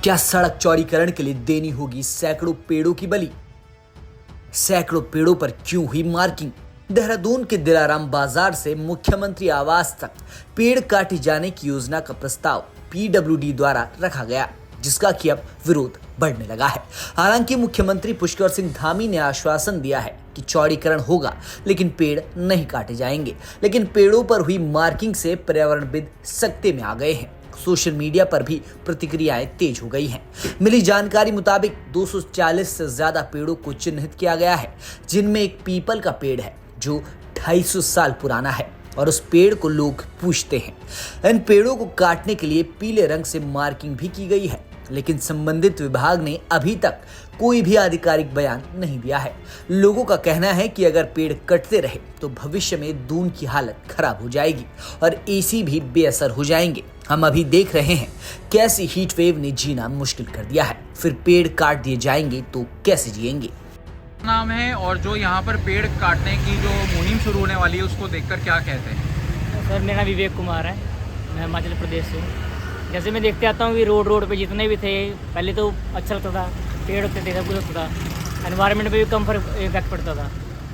क्या सड़क चौड़ीकरण के लिए देनी होगी सैकड़ों पेड़ों की बलि? सैकड़ों पेड़ों पर क्यों हुई मार्किंग? देहरादून के दिलाराम बाजार से मुख्यमंत्री आवास तक पेड़ काटे जाने की योजना का प्रस्ताव पीडब्ल्यूडी द्वारा रखा गया, जिसका कि अब विरोध बढ़ने लगा है। हालांकि मुख्यमंत्री पुष्कर सिंह धामी ने आश्वासन दिया है कि चौड़ीकरण होगा, लेकिन पेड़ नहीं काटे जाएंगे। लेकिन पेड़ों पर हुई मार्किंग से पर्यावरणविद सख्ते में आ गए हैं। सोशल मीडिया पर भी प्रतिक्रियाएं तेज हो गई हैं। मिली जानकारी मुताबिक 240 से ज्यादा पेड़ों को चिन्हित किया गया है, जिनमें एक पीपल का पेड़ है जो 250 साल पुराना है और उस पेड़ को लोग पूछते हैं। इन पेड़ों को काटने के लिए पीले रंग से मार्किंग भी की गई है, लेकिन संबंधित विभाग ने अभी तक कोई भी आधिकारिक बयान नहीं दिया है। लोगों का कहना है कि अगर पेड़ कटते रहे तो भविष्य में दून की हालत खराब हो जाएगी और एसी भी बेअसर हो जाएंगे। हम अभी देख रहे हैं कैसी हीट वेव ने जीना मुश्किल कर दिया है, फिर पेड़ काट दिए जाएंगे तो कैसे जिएंगे। नाम है और जो यहाँ पर पेड़ काटने की जो मुहिम शुरू होने वाली है उसको देखकर क्या कहते हैं? सर, मेरा विवेक कुमार है, मैं हिमाचल प्रदेश से हूँ। जैसे मैं देखते आता हूँ कि रोड पे जितने भी थे, पहले तो अच्छा लगता था, पेड़ होते थे, सब कुछ होता था, एनवायरनमेंट पे भी कम इफेक्ट पड़ता था।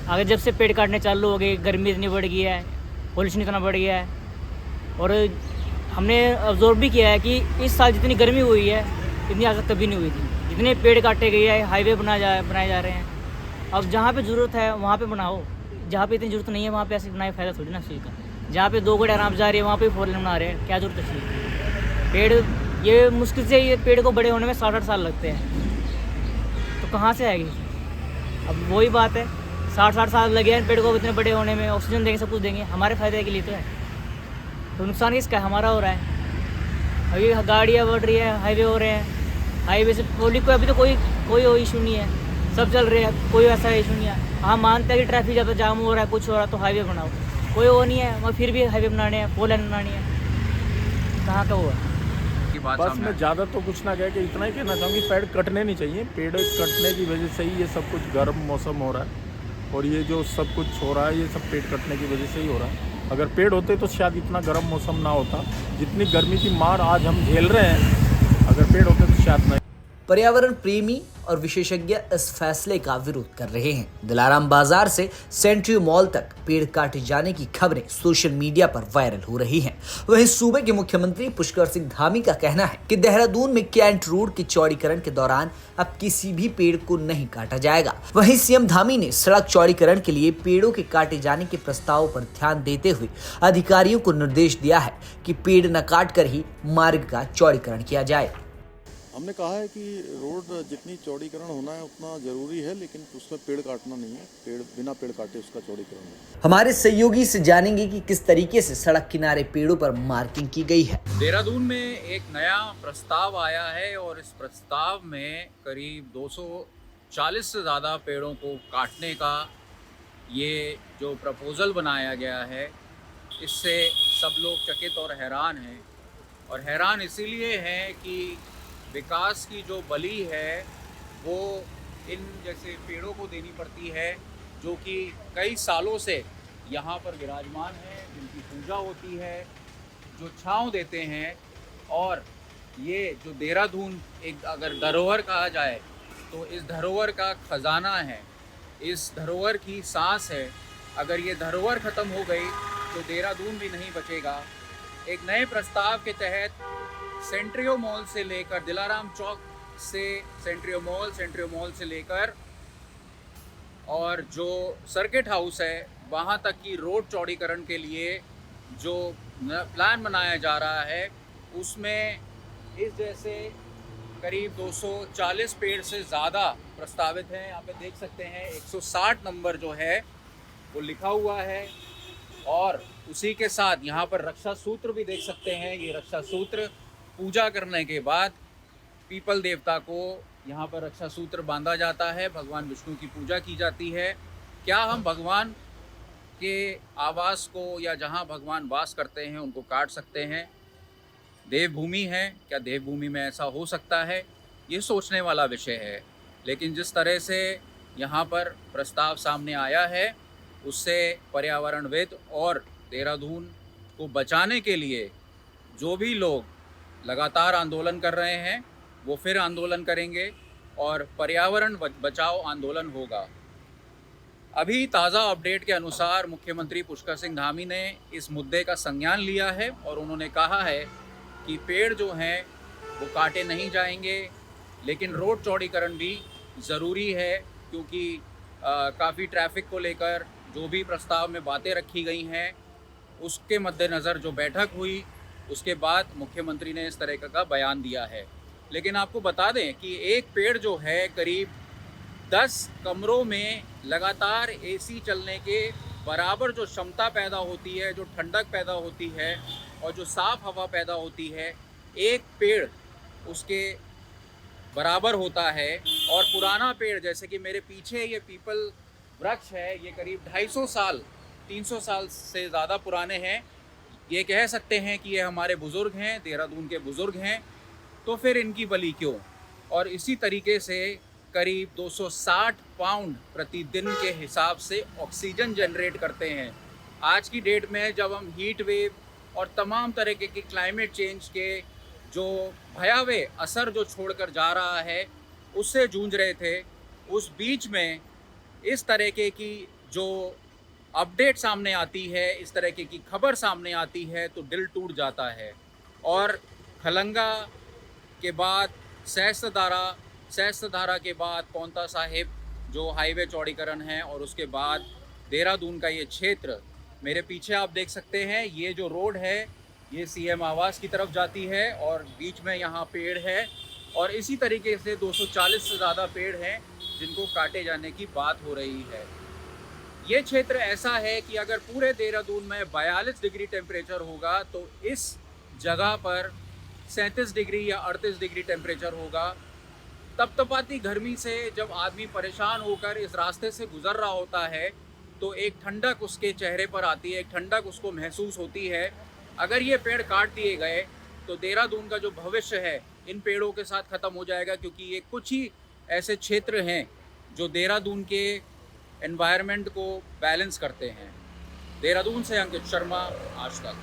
आगे जब से पेड़ काटने चालू हो गए, गर्मी इतनी बढ़ गई है, पोल्यूशन इतना बढ़ गया है, और हमने ऑब्जर्व भी किया है कि इस साल जितनी गर्मी हुई है इतनी आज तक कभी नहीं हुई थी। जितने पेड़ काटे गए हैं, हाईवे बनाए जा रहे हैं। अब जहाँ पे ज़रूरत है वहाँ पे बनाओ, जहाँ पे इतनी ज़रूरत नहीं है वहाँ पे ऐसे बनाए फ़ायदा थोड़ी ना चीज़ का। जहाँ पे 2 गाड़ी आराम जा रही है वहाँ पे 4 लेन बना रहे हैं, क्या ज़रूरत है? पेड़ ये मुश्किल से ये पेड़ को बड़े होने में 60-60 साल लगते हैं, तो कहाँ से आएगी? अब वही बात है, 60-60 साल लगे हैं पेड़ को इतने बड़े होने में, ऑक्सीजन देंगे, सब कुछ देंगे, हमारे फ़ायदे के लिए तो है। तो नुकसान किसका है? हमारा हो रहा है। अभी गाड़ियाँ बढ़ रही है, हाईवे हो रहे हैं, हाईवे से पब्लिक को अभी तो कोई इशू नहीं है, सब चल रहे हैं, कोई ऐसा इशू नहीं है। हाँ, मानते हैं कि ट्रैफिक ज़्यादा जाम हो रहा है, कुछ हो रहा है, तो हाईवे बनाओ, कोई वो नहीं है, मगर फिर भी हाईवे बनाने हैं, 4 लेन बनानी है, कहाँ का वो है? बस मैं ज़्यादा तो कुछ ना कह के इतना ही कहना चाहूँगी, पेड़ कटने नहीं चाहिए। पेड़ कटने की वजह से ही ये सब कुछ गर्म मौसम हो रहा है, और ये जो सब कुछ हो रहा है ये सब पेड़ कटने की वजह से ही हो रहा है। अगर पेड़ होते तो शायद इतना गर्म मौसम ना होता, जितनी गर्मी की मार आज हम झेल रहे हैं, अगर पेड़ होते तो शायद नहीं। पर्यावरण प्रेमी और विशेषज्ञ इस फैसले का विरोध कर रहे हैं। दिलाराम बाजार से सेंट्रियो मॉल तक पेड़ काटे जाने की खबरें सोशल मीडिया पर वायरल हो रही हैं। वहीं सूबे के मुख्यमंत्री पुष्कर सिंह धामी का कहना है कि देहरादून में कैंट रोड के चौड़ीकरण के दौरान अब किसी भी पेड़ को नहीं काटा जाएगा। वहीं सीएम धामी ने सड़क चौड़ीकरण के लिए पेड़ों के काटे जाने के प्रस्ताव पर ध्यान देते हुए अधिकारियों को निर्देश दिया है कि पेड़ न काट कर ही मार्ग का चौड़ीकरण किया जाए। हमने कहा है कि रोड जितनी चौड़ीकरण होना है उतना ज़रूरी है, लेकिन उसमें पेड़ काटना नहीं है। पेड़ बिना पेड़ काटे उसका चौड़ीकरण है। हमारे सहयोगी से जानेंगे कि किस तरीके से सड़क किनारे पेड़ों पर मार्किंग की गई है। देहरादून में एक नया प्रस्ताव आया है और इस प्रस्ताव में करीब 240 से ज़्यादा पेड़ों को काटने का ये जो प्रपोज़ल बनाया गया है, इससे सब लोग चकित और हैरान हैं। और हैरान इसीलिए हैं कि विकास की जो बलि है वो इन जैसे पेड़ों को देनी पड़ती है, जो कि कई सालों से यहाँ पर विराजमान है, जिनकी पूजा होती है, जो छांव देते हैं। और ये जो देहरादून एक अगर धरोहर कहा जाए तो इस धरोहर का खजाना है, इस धरोहर की सांस है। अगर ये धरोहर ख़त्म हो गई तो देहरादून भी नहीं बचेगा। एक नए प्रस्ताव के तहत सेंट्रियो मॉल से लेकर दिलाराम चौक से सेंट्रियो मॉल से लेकर और जो सर्किट हाउस है वहाँ तक की रोड चौड़ीकरण के लिए जो प्लान बनाया जा रहा है, उसमें इस जैसे करीब 240 पेड़ से ज़्यादा प्रस्तावित हैं। यहाँ पे देख सकते हैं 160 नंबर जो है वो लिखा हुआ है, और उसी के साथ यहाँ पर रक्षा सूत्र भी देख सकते हैं। ये रक्षा सूत्र पूजा करने के बाद पीपल देवता को यहाँ पर रक्षा सूत्र बांधा जाता है, भगवान विष्णु की पूजा की जाती है। क्या हम भगवान के आवास को या जहाँ भगवान वास करते हैं उनको काट सकते हैं? देवभूमि है, क्या देवभूमि में ऐसा हो सकता है? ये सोचने वाला विषय है। लेकिन जिस तरह से यहाँ पर प्रस्ताव सामने आया है, उससे पर्यावरणविद और देहरादून को बचाने के लिए जो भी लोग लगातार आंदोलन कर रहे हैं, वो फिर आंदोलन करेंगे और पर्यावरण बचाओ आंदोलन होगा। अभी ताज़ा अपडेट के अनुसार मुख्यमंत्री पुष्कर सिंह धामी ने इस मुद्दे का संज्ञान लिया है और उन्होंने कहा है कि पेड़ जो हैं वो काटे नहीं जाएंगे, लेकिन रोड चौड़ीकरण भी ज़रूरी है, क्योंकि काफ़ी ट्रैफिक को लेकर जो भी प्रस्ताव में बातें रखी गई हैं उसके मद्देनज़र जो बैठक हुई उसके बाद मुख्यमंत्री ने इस तरह का बयान दिया है। लेकिन आपको बता दें कि एक पेड़ जो है करीब 10 कमरों में लगातार एसी चलने के बराबर जो क्षमता पैदा होती है, जो ठंडक पैदा होती है और जो साफ़ हवा पैदा होती है, एक पेड़ उसके बराबर होता है। और पुराना पेड़ जैसे कि मेरे पीछे ये पीपल वृक्ष है, ये करीब 250 साल 300 साल से ज़्यादा पुराने हैं। ये कह सकते हैं कि ये हमारे बुज़ुर्ग हैं, देहरादून के बुज़ुर्ग हैं, तो फिर इनकी बलि क्यों। और इसी तरीके से करीब 260 पाउंड प्रतिदिन के हिसाब से ऑक्सीजन जनरेट करते हैं। आज की डेट में जब हम हीट वेव और तमाम तरह के क्लाइमेट चेंज के जो भयावह असर जो छोड़कर जा रहा है उससे जूझ रहे थे, उस बीच में इस तरीके की जो अपडेट सामने आती है, इस तरह की खबर सामने आती है तो दिल टूट जाता है। और खलंगा के बाद सहस्त्रधारा के बाद पौंता साहिब जो हाईवे चौड़ीकरण है, और उसके बाद देहरादून का ये क्षेत्र मेरे पीछे आप देख सकते हैं। ये जो रोड है ये सीएम आवास की तरफ जाती है और बीच में यहाँ पेड़ है, और इसी तरीके से 240 से ज़्यादा पेड़ हैं जिनको काटे जाने की बात हो रही है। ये क्षेत्र ऐसा है कि अगर पूरे देहरादून में 42 डिग्री टेम्परेचर होगा तो इस जगह पर 37 डिग्री या 38 डिग्री टेम्परेचर होगा। तपतपाती गर्मी से जब आदमी परेशान होकर इस रास्ते से गुज़र रहा होता है तो एक ठंडक उसके चेहरे पर आती है, एक ठंडक उसको महसूस होती है। अगर ये पेड़ काट दिए गए तो देहरादून का जो भविष्य है इन पेड़ों के साथ ख़त्म हो जाएगा, क्योंकि ये कुछ ही ऐसे क्षेत्र हैं जो देहरादून के एनवायरनमेंट को बैलेंस करते हैं। देहरादून से अंकित शर्मा, आज तक।